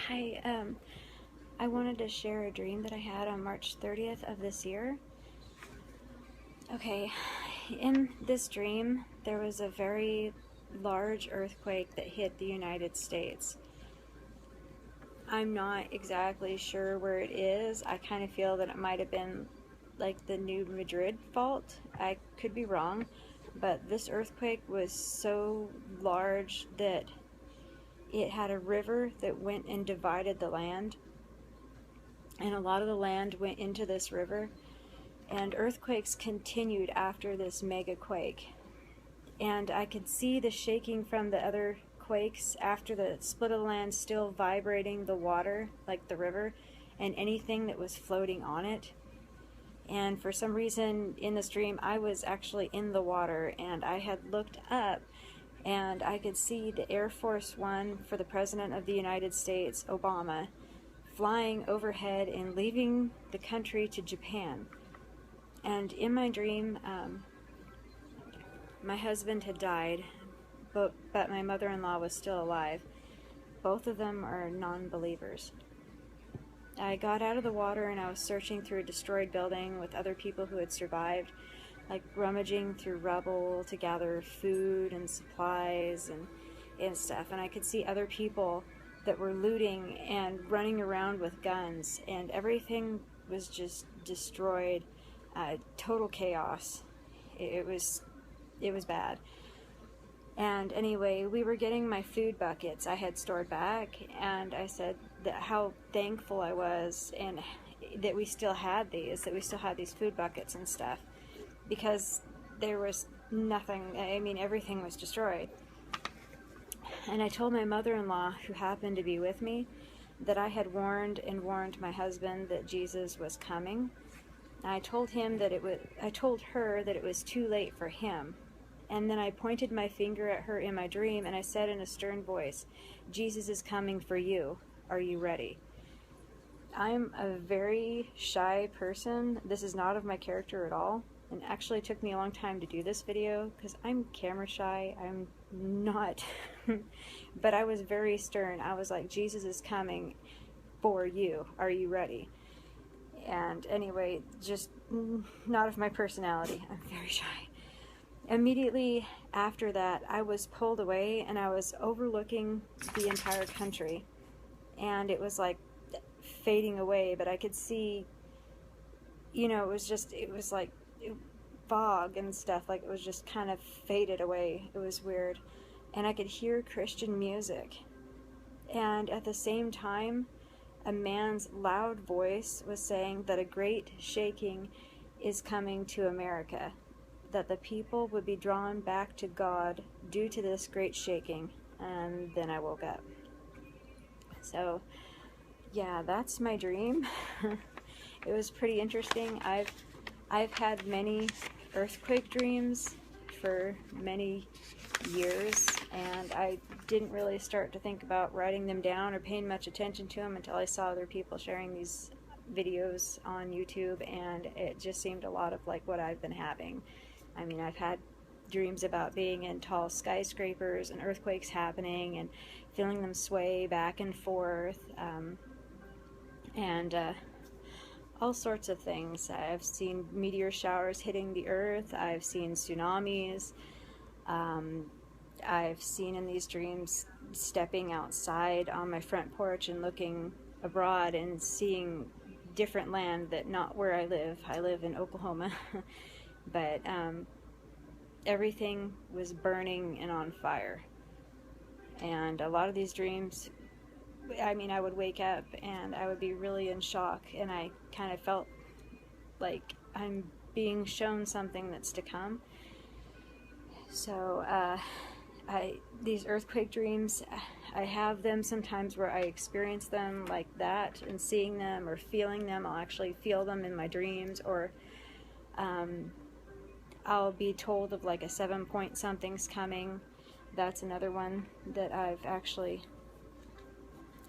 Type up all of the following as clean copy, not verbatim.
Hi, I wanted to share a dream that I had on March 30th of this year. Okay, in this dream, there was a very large earthquake that hit the United States. I'm not exactly sure where it is. I kind of feel that it might have been like the New Madrid fault. I could be wrong, but this earthquake was so large that it had a river that went and divided the land, and a lot of the land went into this river, and earthquakes continued after this mega quake. And I could see the shaking from the other quakes after the split of the land still vibrating the water, like the river, and anything that was floating on it. And for some reason in this dream, I was actually in the water, and I had looked up and I could see the Air Force One for the President of the United States, Obama, flying overhead and leaving the country to Japan. And in my dream, my husband had died, but my mother-in-law was still alive. Both of them are non-believers. I got out of the water and I was searching through a destroyed building with other people who had survived, like rummaging through rubble to gather food and supplies and stuff. And I could see other people that were looting and running around with guns, and everything was just destroyed. Total chaos. It was bad. And anyway, we were getting my food buckets I had stored back, and I said that how thankful I was and that we still had these food buckets and stuff, because there was nothing, I mean, everything was destroyed. And I told my mother-in-law, who happened to be with me, that I had warned my husband that Jesus was coming. I told her that it was too late for him. And then I pointed my finger at her in my dream, and I said in a stern voice, "Jesus is coming for you. Are you ready?" I'm a very shy person. This is not of my character at all. And actually it took me a long time to do this video because I'm camera shy. I'm not. But I was very stern. I was like, "Jesus is coming for you. Are you ready?" And anyway, just not of my personality. I'm very shy. Immediately after that, I was pulled away and I was overlooking the entire country. And it was like fading away, but I could see, you know, it was like fog and stuff, like it was just kind of faded away. It was weird. And I could hear Christian music. And at the same time, a man's loud voice was saying that a great shaking is coming to America, that the people would be drawn back to God due to this great shaking. And then I woke up. So yeah, that's my dream. It was pretty interesting. I've had many earthquake dreams for many years, and I didn't really start to think about writing them down or paying much attention to them until I saw other people sharing these videos on YouTube, and it just seemed a lot of like what I've been having. I mean, I've had dreams about being in tall skyscrapers and earthquakes happening and feeling them sway back and forth, and all sorts of things. I've seen meteor showers hitting the earth. I've seen tsunamis. I've seen in these dreams stepping outside on my front porch and looking abroad and seeing different land that not where I live. I live in Oklahoma. But everything was burning and on fire. And a lot of these dreams, I mean, I would wake up and I would be really in shock, and I kind of felt like I'm being shown something that's to come. So these earthquake dreams, I have them sometimes where I experience them like that, and seeing them or feeling them. I'll actually feel them in my dreams, or I'll be told of like a 7-point something's coming. That's another one that I've actually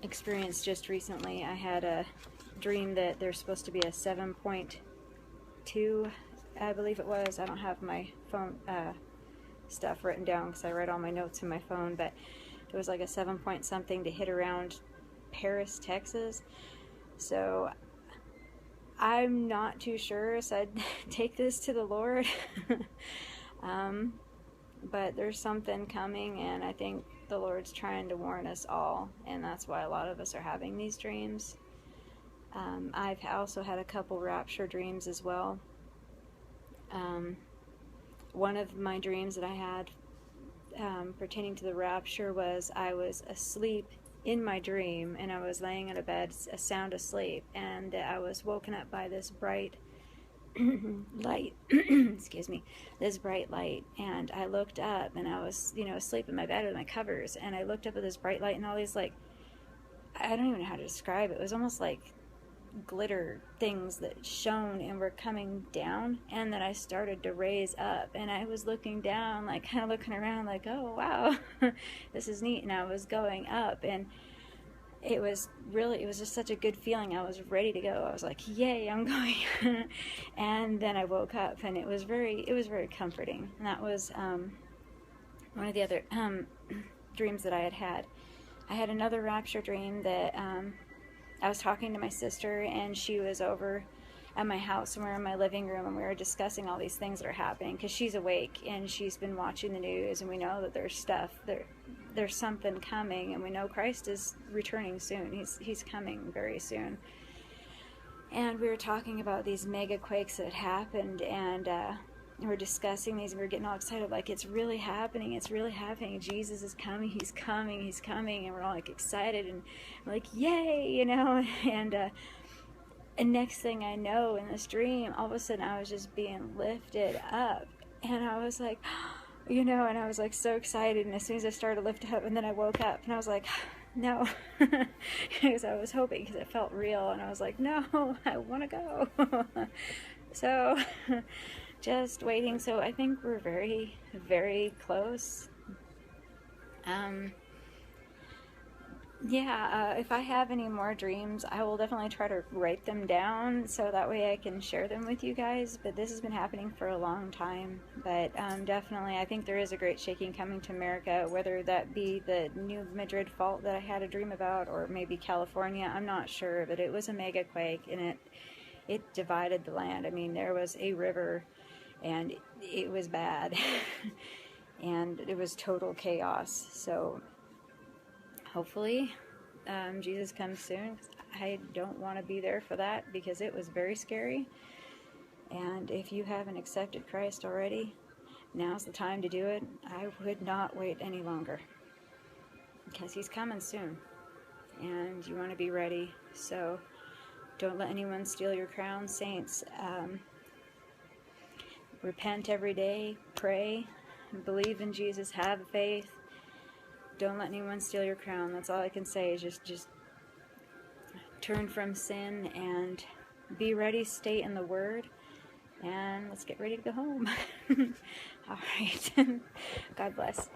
experienced just recently. I had a dream that there's supposed to be a 7.2, I believe it was. I don't have my phone stuff written down because I write all my notes in my phone, but it was like a 7 point something to hit around Paris, Texas. So I'm not too sure, so I'd take this to the Lord. But there's something coming, and I think the Lord's trying to warn us all, and that's why a lot of us are having these dreams. I've also had a couple rapture dreams as well. One of my dreams that I had pertaining to the rapture was I was asleep in my dream, and I was laying in a bed, sound asleep, and I was woken up by this bright light, excuse me, this bright light, and I looked up, and I was, asleep in my bed with my covers, and I looked up at this bright light, and all these, like, I don't even know how to describe it. It was almost like glitter things that shone and were coming down, and then I started to raise up, and I was looking down, like, kind of looking around, like, oh wow, this is neat, and I was going up, and it was just such a good feeling. I was ready to go. I was like, yay, I'm going. And then I woke up, and it was very comforting. And that was one of the other dreams that I had. I had another rapture dream that I was talking to my sister, and she was over at my house, and we were in my living room, and we were discussing all these things that are happening, because she's awake, and she's been watching the news, and we know that there's something coming, and we know Christ is returning soon. He's coming very soon. And we were talking about these mega quakes that had happened, and we were discussing these, and we were getting all excited, like, it's really happening, Jesus is coming, he's coming, and we're all like excited, and we're like, yay, and next thing I know, in this dream, all of a sudden I was just being lifted up, and I was like, and I was like so excited, and as soon as I started to lift up, and then I woke up, and I was like, no, because I was hoping, because it felt real, and I was like, no, I want to go. So just waiting. So I think we're very, very close. If I have any more dreams, I will definitely try to write them down, so that way I can share them with you guys. But this has been happening for a long time. But definitely, I think there is a great shaking coming to America, whether that be the New Madrid fault that I had a dream about, or maybe California. I'm not sure, but it was a mega quake, and it divided the land. I mean, there was a river, and it was bad, and it was total chaos. So hopefully Jesus comes soon. I don't want to be there for that, because it was very scary. And if you haven't accepted Christ already, now's the time to do it. I would not wait any longer, because he's coming soon, and you want to be ready. So don't let anyone steal your crown, saints. Repent every day, pray, believe in Jesus, have faith. Don't let anyone steal your crown. That's all I can say, is just turn from sin and be ready, stay in the Word, and let's get ready to go home. All right. God bless.